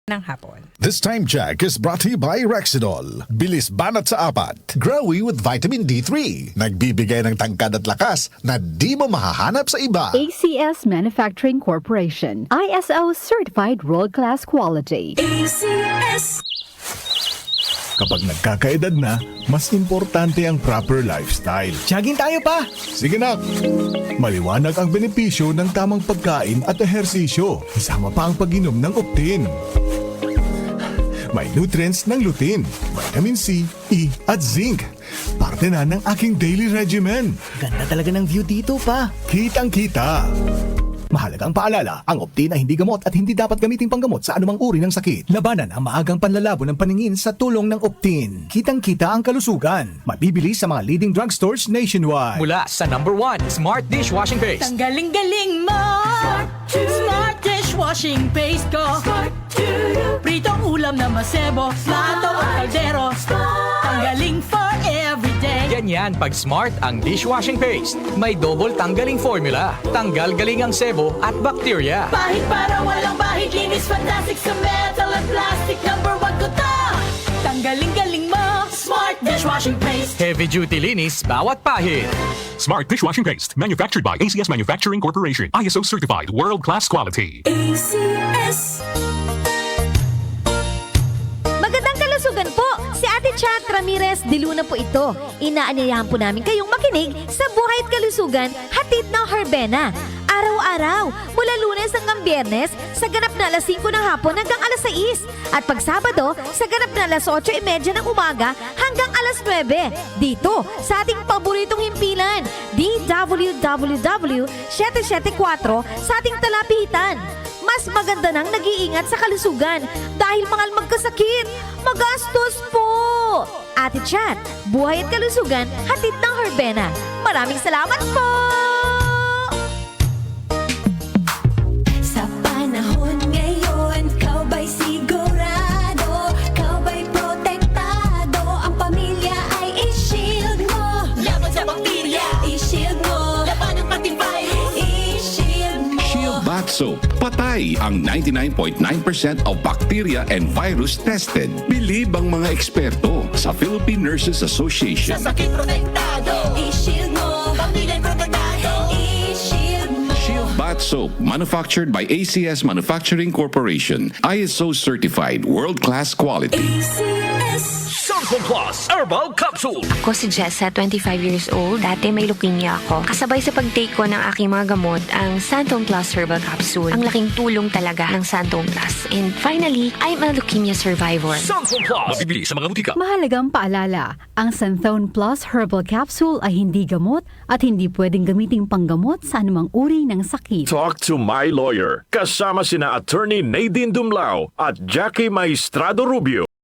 ng hapon. This time check is brought to you by Rexidol. Bilis banat sa apat. Growy with vitamin D3. Nagbibigay ng tangkad at lakas na di mo mahahanap sa iba. ACS Manufacturing Corporation. ISO Certified World-Class Quality. ACS. Kapag nagkakaedad na, mas importante ang proper lifestyle. Jogging tayo pa! Sige na! Maliwanag ang benepisyo ng tamang pagkain at ehersisyo. Kasama pa ang pag-inom ng Optin. May nutrients ng lutein, vitamin C, E at zinc. Parte na ng aking daily regimen. Ganda talaga ng view dito pa. Kitang-kita. Mahalagang paalala, ang Optin ay hindi gamot at hindi dapat gamitin panggamot sa anumang uri ng sakit. Labanan ang maagang panlalabo ng paningin sa tulong ng Optin. Kitang-kita ang kalusugan. Mabibili sa mga leading drugstores nationwide. Mula sa #1 Smart Dishwashing Paste. Ang galing-galing mo! Smart dishwashing paste ko! Pritong ulam na masebo, plato o kaldero. Tanggaling for everyday. Ganyan pag Smart ang dishwashing paste. May double tanggaling formula. Tanggal galing ang sebo at bakterya. Bahid para walang bahid, linis fantastic sa metal at plastic. #1 ko to! Tanggaling-galing mo! Smart dishwashing paste. Heavy duty linis bawat pahid. Smart Dishwashing Paste, manufactured by ACS Manufacturing Corporation. ISO certified, world-class quality. ACS. Magandang kalusugan po! Si Ate Chat Ramirez de Luna po ito. Inaanyayahan po namin kayong makinig sa Buhay at Kalusugan, hatid ng Herbena. Araw-araw, mula Lunes hanggang Biyernes, sa ganap na alas 5 ng hapon hanggang alas 6. At pag Sabado, sa ganap na alas 8:30 ng umaga hanggang alas 9. Dito, sa ating paboritong himpilan, DWWW 774 sa ating talapitan. Mas maganda nang nag-iingat sa kalusugan dahil mahal magkasakit. Magastos po! Ate Chat, Buhay at Kalusugan, hatid ng Herbena. Maraming salamat po! Sa panahon ngayon, kau ba'y sigurado? Kau ba'y protektado? Ang pamilya ay i-shield mo. Laban sa bakterya, i-shield mo. Laban ng pating virus, i-shield mo. Shield Bath Soap. Patay ang 99.9% of bacteria and virus tested. Believe ang mga eksperto sa Philippine Nurses Association. Sa sakit protektado, i-shield mo. Pamilya protektado, i-shield mo. Shield Bath Soap, manufactured by ACS Manufacturing Corporation. ISO certified, world-class quality. ACS. Samsung Plus Herbal Capsule. Ako si Jessa, 25 years old. Dati may leukemia ako. Kasabay sa pag-take ko ng aking mga gamot, ang Santon Plus Herbal Capsule. Ang laking tulong talaga ng Santon Plus. And finally, I'm a leukemia survivor. Samsung Plus. Mabibili sa mga butika. Mahalagang paalala, ang Santhone Plus Herbal Capsule ay hindi gamot at hindi pwedeng gamiting panggamot sa anumang uri ng sakit. Talk to my lawyer. Kasama sina Attorney Nadine Dumlao at Jackie Maestrado Rubio.